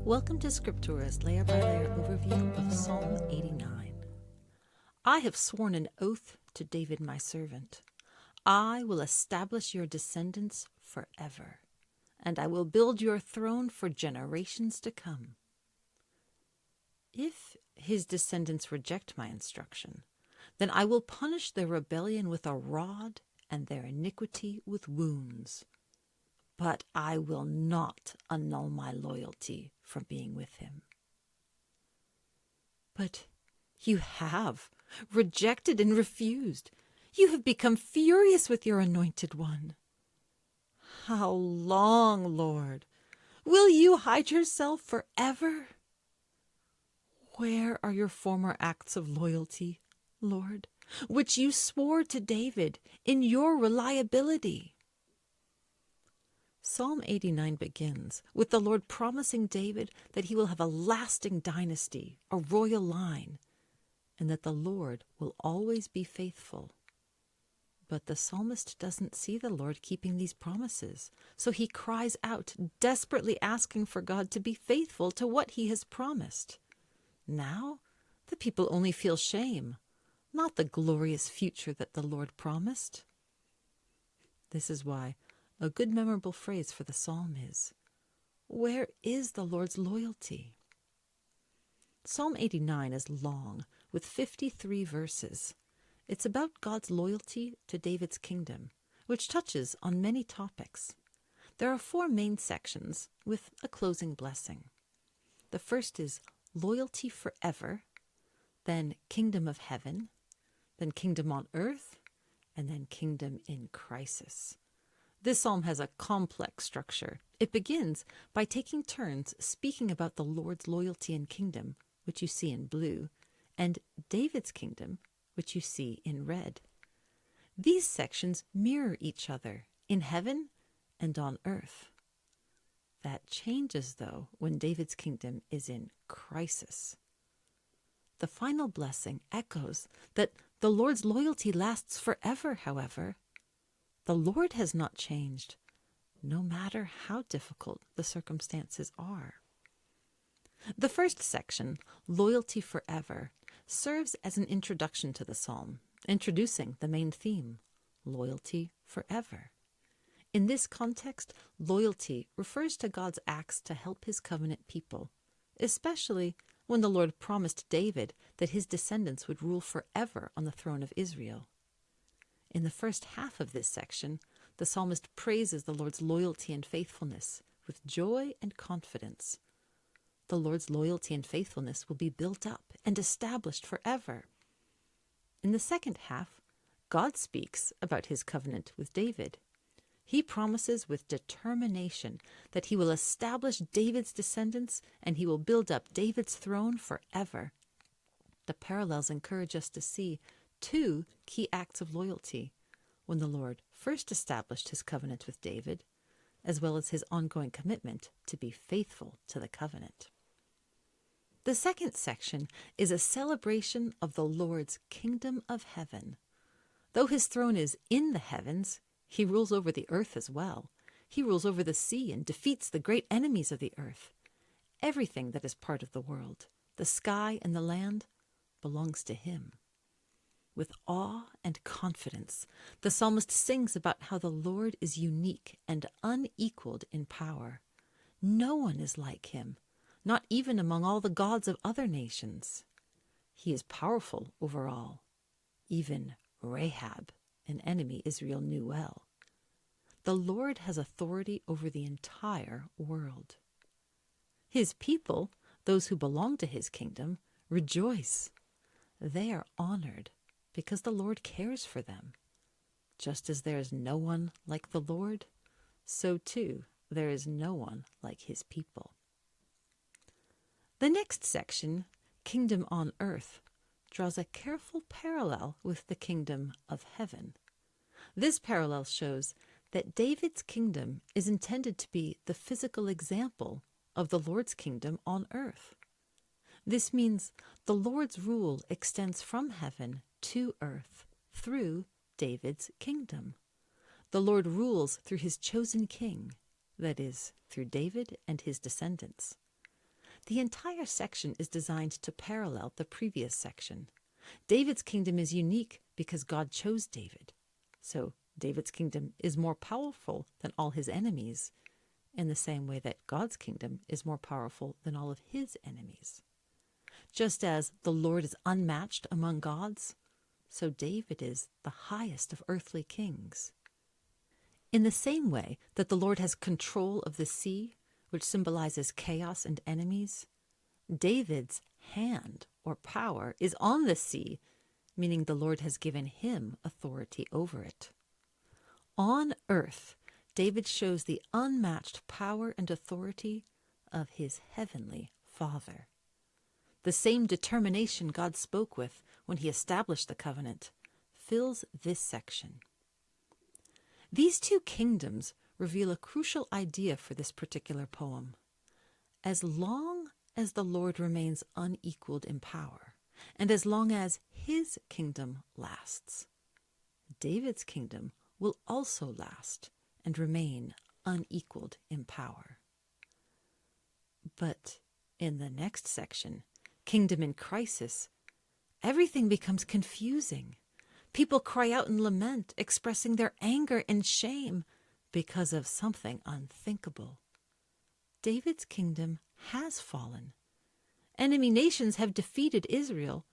Welcome to Scriptura's layer-by-layer overview of Psalm 89. I have sworn an oath to David my servant. I will establish your descendants forever, and I will build your throne for generations to come. If his descendants reject my instruction, then I will punish their rebellion with a rod and their iniquity with wounds. But I will not annul my loyalty from being with him. But you have rejected and refused. You have become furious with your anointed one. How long, Lord? Will you hide yourself forever? Where are your former acts of loyalty, Lord, which you swore to David in your reliability? Psalm 89 begins with the Lord promising David that he will have a lasting dynasty, a royal line, and that the Lord will always be faithful. But the psalmist doesn't see the Lord keeping these promises, so he cries out, desperately asking for God to be faithful to what he has promised. Now, the people only feel shame, not the glorious future that the Lord promised. This is why a good memorable phrase for the psalm is, where is the Lord's loyalty? Psalm 89 is long, with 53 verses. It's about God's loyalty to David's kingdom, which touches on many topics. There are 4 main sections, with a closing blessing. The first is loyalty forever, then kingdom of heaven, then kingdom on earth, and then kingdom in crisis. This psalm has a complex structure. It begins by taking turns speaking about the Lord's loyalty and kingdom, which you see in blue, and David's kingdom, which you see in red. These sections mirror each other in heaven and on earth. That changes, though, when David's kingdom is in crisis. The final blessing echoes that the Lord's loyalty lasts forever, however. The Lord has not changed, no matter how difficult the circumstances are. The first section, Loyalty Forever, serves as an introduction to the psalm, introducing the main theme, loyalty forever. In this context, loyalty refers to God's acts to help his covenant people, especially when the Lord promised David that his descendants would rule forever on the throne of Israel. In the first half of this section, the psalmist praises the Lord's loyalty and faithfulness with joy and confidence. The Lord's loyalty and faithfulness will be built up and established forever. In the second half, God speaks about his covenant with David. He promises with determination that he will establish David's descendants and he will build up David's throne forever. The parallels encourage us to see 2 key acts of loyalty when the Lord first established his covenant with David, as well as his ongoing commitment to be faithful to the covenant. The second section is a celebration of the Lord's kingdom of heaven. Though his throne is in the heavens, he rules over the earth as well. He rules over the sea and defeats the great enemies of the earth. Everything that is part of the world, the sky and the land, belongs to him. With awe and confidence, the psalmist sings about how the Lord is unique and unequaled in power. No one is like him, not even among all the gods of other nations. He is powerful over all, even Rahab, an enemy Israel knew well. The Lord has authority over the entire world. His people, those who belong to his kingdom, rejoice. They are honored because the Lord cares for them. Just as there is no one like the Lord, so too there is no one like his people. The next section, Kingdom on Earth, draws a careful parallel with the kingdom of heaven. This parallel shows that David's kingdom is intended to be the physical example of the Lord's kingdom on earth. This means the Lord's rule extends from heaven to earth through David's kingdom. The Lord rules through his chosen king, that is, through David and his descendants. The entire section is designed to parallel the previous section. David's kingdom is unique because God chose David. So David's kingdom is more powerful than all his enemies, in the same way that God's kingdom is more powerful than all of his enemies. Just as the Lord is unmatched among gods, so David is the highest of earthly kings. In the same way that the Lord has control of the sea, which symbolizes chaos and enemies, David's hand or power is on the sea, meaning the Lord has given him authority over it. On earth, David shows the unmatched power and authority of his heavenly Father. The same determination God spoke with when he established the covenant fills this section. These two kingdoms reveal a crucial idea for this particular poem. As long as the Lord remains unequaled in power, and as long as his kingdom lasts, David's kingdom will also last and remain unequaled in power. But in the next section, Kingdom in Crisis, everything becomes confusing. People cry out in lament, expressing their anger and shame because of something unthinkable. David's kingdom has fallen. Enemy nations have defeated Israel,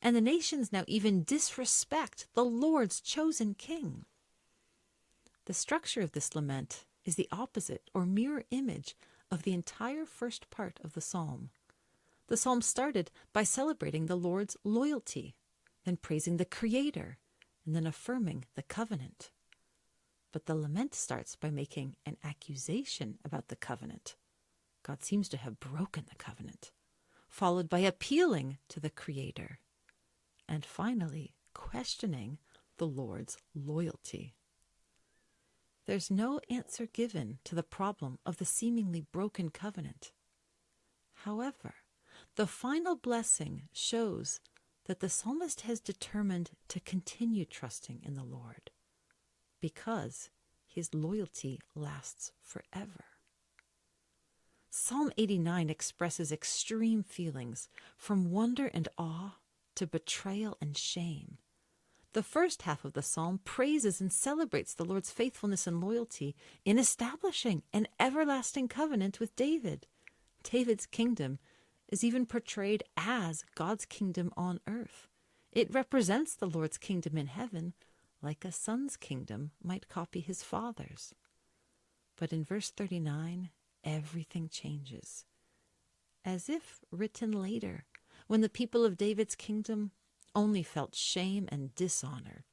and the nations now even disrespect the Lord's chosen king. The structure of this lament is the opposite or mirror image of the entire first part of the psalm. The psalm started by celebrating the Lord's loyalty, then praising the Creator, and then affirming the covenant. But the lament starts by making an accusation about the covenant. God seems to have broken the covenant, followed by appealing to the Creator, and finally questioning the Lord's loyalty. There's no answer given to the problem of the seemingly broken covenant. However, the final blessing shows that the psalmist has determined to continue trusting in the Lord because his loyalty lasts forever. Psalm 89 expresses extreme feelings, from wonder and awe to betrayal and shame. The first half of the psalm praises and celebrates the Lord's faithfulness and loyalty in establishing an everlasting covenant with David. David's kingdom is even portrayed as God's kingdom on earth. It represents the Lord's kingdom in heaven, like a son's kingdom might copy his father's. But in verse 39, everything changes. As if written later, when the people of David's kingdom only felt shame and dishonor.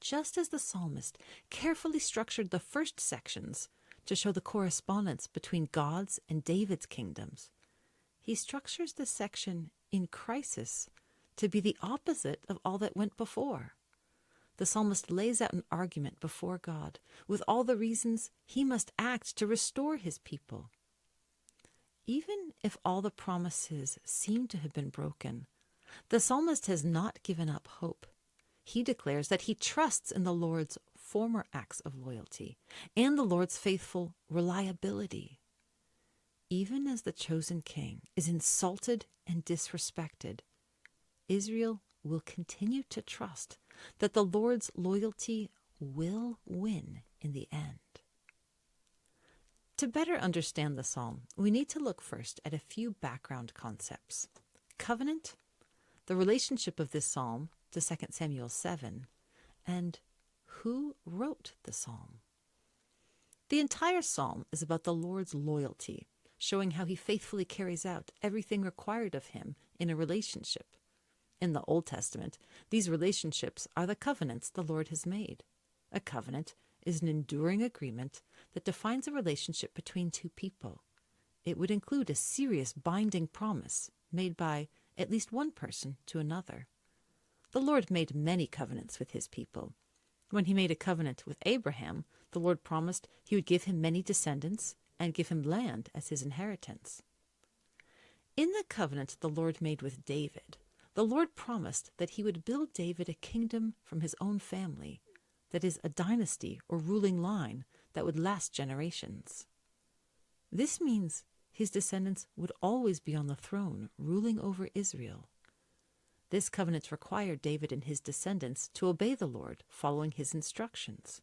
Just as the psalmist carefully structured the first sections to show the correspondence between God's and David's kingdoms, he structures the section in crisis to be the opposite of all that went before. The psalmist lays out an argument before God with all the reasons he must act to restore his people. Even if all the promises seem to have been broken, the psalmist has not given up hope. He declares that he trusts in the Lord's former acts of loyalty and the Lord's faithful reliability. Even as the chosen king is insulted and disrespected, Israel will continue to trust that the Lord's loyalty will win in the end. To better understand the psalm, we need to look first at a few background concepts. Covenant, the relationship of this psalm to 2 Samuel 7, and who wrote the psalm. The entire psalm is about the Lord's loyalty, showing how he faithfully carries out everything required of him in a relationship. In the Old Testament, these relationships are the covenants the Lord has made. A covenant is an enduring agreement that defines a relationship between two people. It would include a serious binding promise made by at least one person to another. The Lord made many covenants with his people. When he made a covenant with Abraham, the Lord promised he would give him many descendants and give him land as his inheritance. In the covenant the Lord made with David, the Lord promised that he would build David a kingdom from his own family, that is, a dynasty or ruling line that would last generations. This means his descendants would always be on the throne, ruling over Israel. This covenant required David and his descendants to obey the Lord, following his instructions.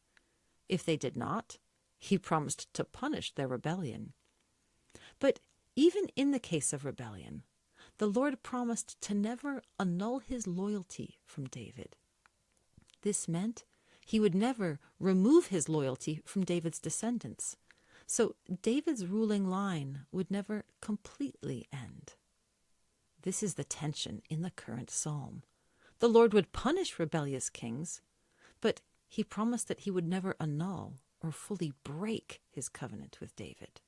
If they did not, he promised to punish their rebellion. But even in the case of rebellion, the Lord promised to never annul his loyalty from David. This meant he would never remove his loyalty from David's descendants, so David's ruling line would never completely end. This is the tension in the current psalm. The Lord would punish rebellious kings, but he promised that he would never annul or fully break his covenant with David.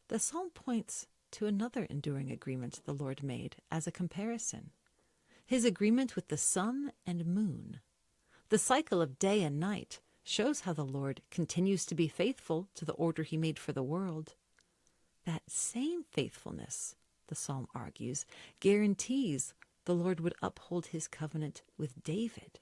The psalm points to another enduring agreement the Lord made as a comparison, his agreement with the sun and moon. The cycle of day and night shows how the Lord continues to be faithful to the order he made for the world. That same faithfulness, the psalm argues, guarantees the Lord would uphold his covenant with David.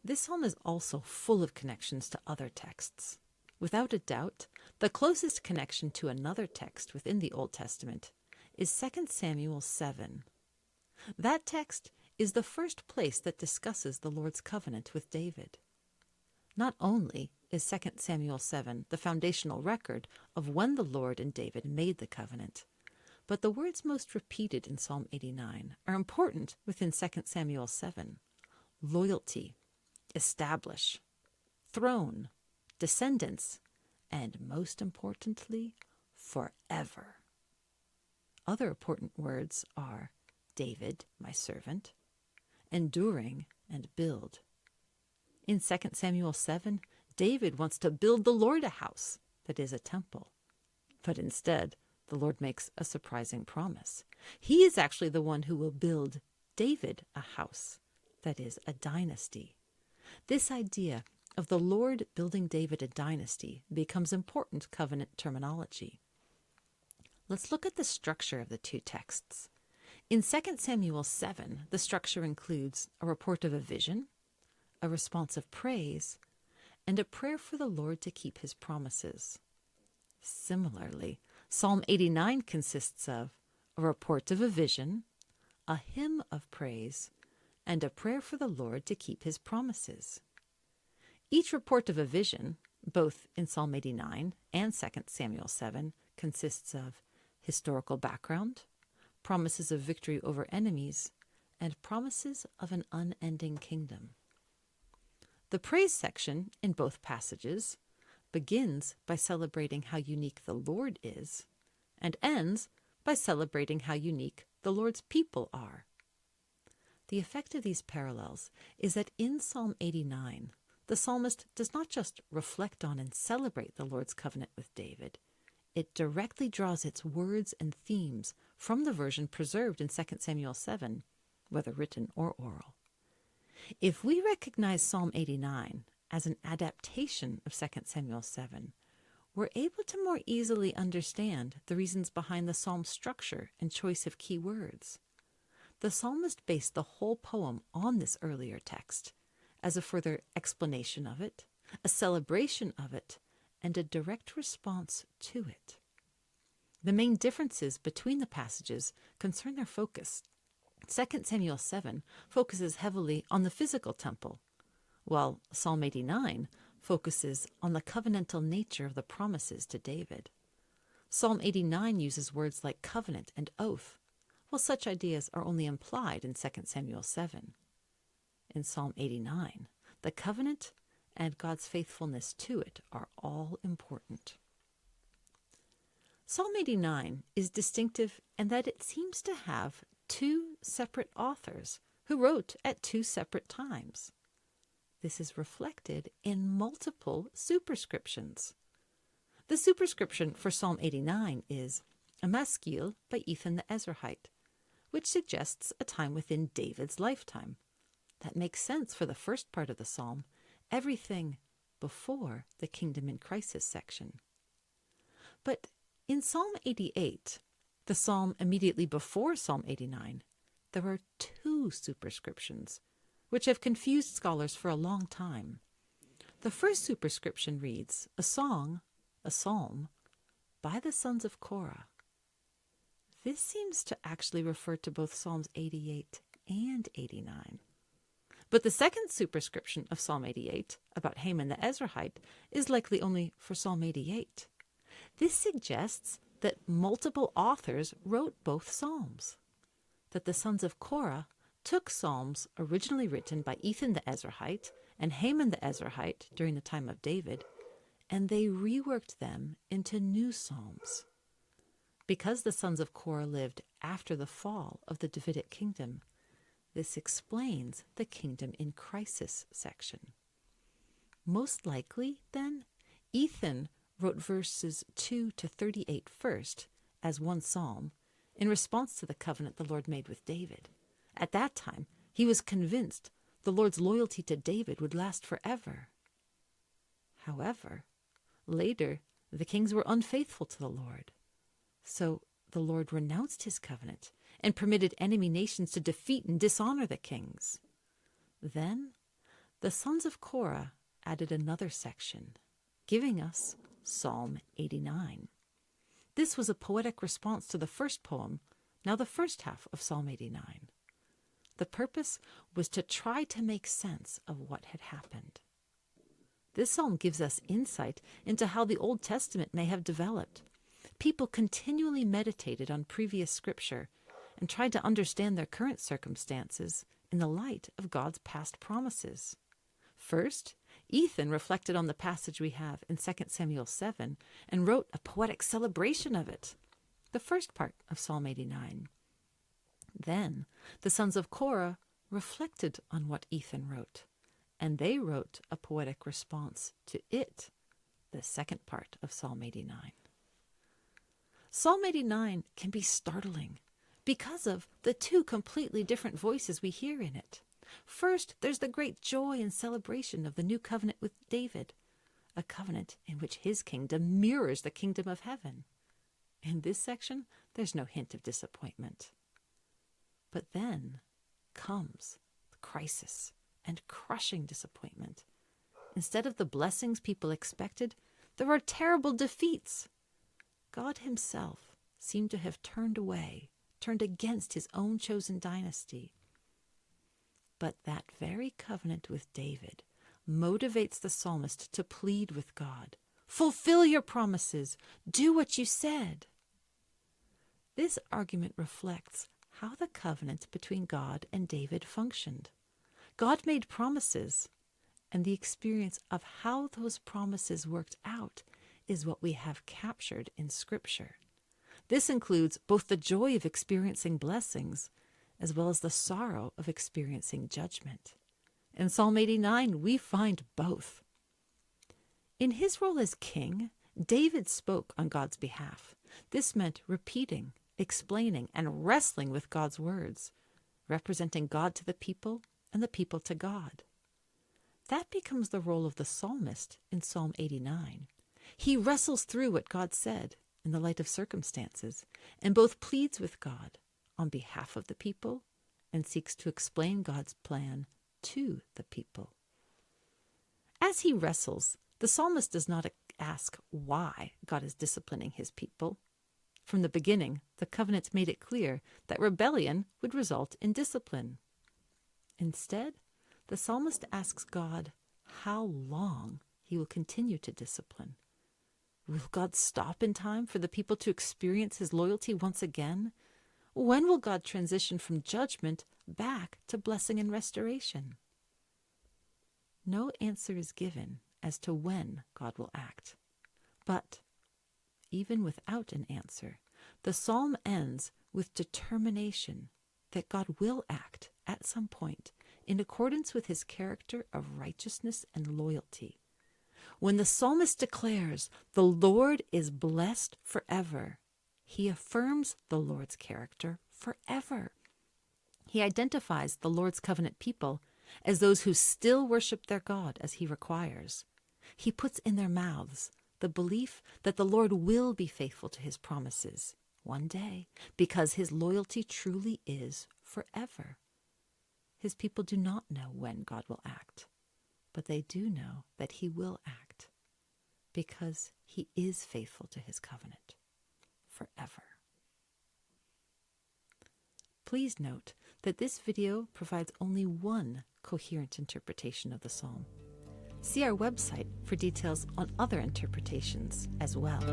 This psalm is also full of connections to other texts. Without a doubt, the closest connection to another text within the Old Testament is 2 Samuel 7. That text is the first place that discusses the Lord's covenant with David. Not only is 2 Samuel 7 the foundational record of when the Lord and David made the covenant, but the words most repeated in Psalm 89 are important within 2 Samuel 7. Loyalty, establish, throne, descendants, and most importantly, forever. Other important words are David, my servant, enduring, and build. In 2 Samuel 7, David wants to build the Lord a house, that is, a temple. But instead, the Lord makes a surprising promise. He is actually the one who will build David a house, that is, a dynasty. This idea of the Lord building David a dynasty becomes important covenant terminology. Let's look at the structure of the two texts. In 2 Samuel 7, the structure includes a report of a vision, a response of praise, and a prayer for the Lord to keep his promises. Similarly, Psalm 89 consists of a report of a vision, a hymn of praise, and a prayer for the Lord to keep his promises. Each report of a vision, both in Psalm 89 and 2 Samuel 7, consists of historical background, promises of victory over enemies, and promises of an unending kingdom. The praise section in both passages begins by celebrating how unique the Lord is, and ends by celebrating how unique the Lord's people are. The effect of these parallels is that in Psalm 89, the psalmist does not just reflect on and celebrate the Lord's covenant with David. It directly draws its words and themes from the version preserved in 2 Samuel 7, whether written or oral. If we recognize Psalm 89 as an adaptation of 2 Samuel 7, we're able to more easily understand the reasons behind the psalm's structure and choice of key words. The psalmist based the whole poem on this earlier text as a further explanation of it, a celebration of it, and a direct response to it. The main differences between the passages concern their focus. 2 Samuel 7 focuses heavily on the physical temple, while Psalm 89 focuses on the covenantal nature of the promises to David. Psalm 89 uses words like covenant and oath, while such ideas are only implied in 2 Samuel 7. In Psalm 89, the covenant and God's faithfulness to it are all important. Psalm 89 is distinctive in that it seems to have two separate authors who wrote at two separate times. This is reflected in multiple superscriptions. The superscription for Psalm 89 is a maskil by Ethan the Ezrahite, which suggests a time within David's lifetime. That makes sense for the first part of the psalm, everything before the kingdom in crisis section. But in Psalm 88, the psalm immediately before Psalm 89, there are two superscriptions, which have confused scholars for a long time. The first superscription reads, a song, a psalm, by the sons of Korah. This seems to actually refer to both Psalms 88 and 89. But the second superscription of Psalm 88, about Haman the Ezrahite, is likely only for Psalm 88. This suggests that multiple authors wrote both psalms, that the sons of Korah took psalms originally written by Ethan the Ezrahite and Haman the Ezrahite during the time of David, and they reworked them into new psalms. Because the sons of Korah lived after the fall of the Davidic kingdom, this explains the kingdom in crisis section. Most likely, then, Ethan wrote verses 2 to 38 first as one psalm in response to the covenant the Lord made with David. At that time, he was convinced the Lord's loyalty to David would last forever. However, later, the kings were unfaithful to the Lord. So the Lord renounced his covenant and permitted enemy nations to defeat and dishonor the kings. Then the sons of Korah added another section, giving us Psalm 89. This was a poetic response to the first poem, now the first half of Psalm 89. The purpose was to try to make sense of what had happened. This psalm gives us insight into how the Old Testament may have developed. People continually meditated on previous scripture and tried to understand their current circumstances in the light of God's past promises. First, Ethan reflected on the passage we have in 2 Samuel 7 and wrote a poetic celebration of it, the first part of Psalm 89. Then the sons of Korah reflected on what Ethan wrote, and they wrote a poetic response to it, the second part of Psalm 89. Psalm 89 can be startling because of the two completely different voices we hear in it. First, there's the great joy and celebration of the new covenant with David, a covenant in which his kingdom mirrors the kingdom of heaven. In this section, there's no hint of disappointment. But then comes the crisis and crushing disappointment. Instead of the blessings people expected, there are terrible defeats. God himself seemed to have turned against his own chosen dynasty. But that very covenant with David motivates the psalmist to plead with God, "Fulfill your promises, do what you said." This argument reflects how the covenant between God and David functioned. God made promises, and the experience of how those promises worked out is what we have captured in Scripture. This includes both the joy of experiencing blessings as well as the sorrow of experiencing judgment. In Psalm 89, we find both. In his role as king, David spoke on God's behalf. This meant repeating, explaining, and wrestling with God's words, representing God to the people and the people to God. That becomes the role of the psalmist in Psalm 89. He wrestles through what God said in the light of circumstances, and both pleads with God on behalf of the people and seeks to explain God's plan to the people. As he wrestles, the psalmist does not ask why God is disciplining his people. From the beginning, the covenant made it clear that rebellion would result in discipline. Instead, the psalmist asks God how long he will continue to discipline. Will God stop in time for the people to experience his loyalty once again? When will God transition from judgment back to blessing and restoration? No answer is given as to when God will act. But even without an answer, the psalm ends with determination that God will act at some point in accordance with his character of righteousness and loyalty. When the psalmist declares, "The Lord is blessed forever," he affirms the Lord's character forever. He identifies the Lord's covenant people as those who still worship their God as he requires. He puts in their mouths the belief that the Lord will be faithful to his promises one day, because his loyalty truly is forever. His people do not know when God will act, but they do know that he will act, because he is faithful to his covenant forever. Please note that this video provides only one coherent interpretation of the psalm. See our website for details on other interpretations as well.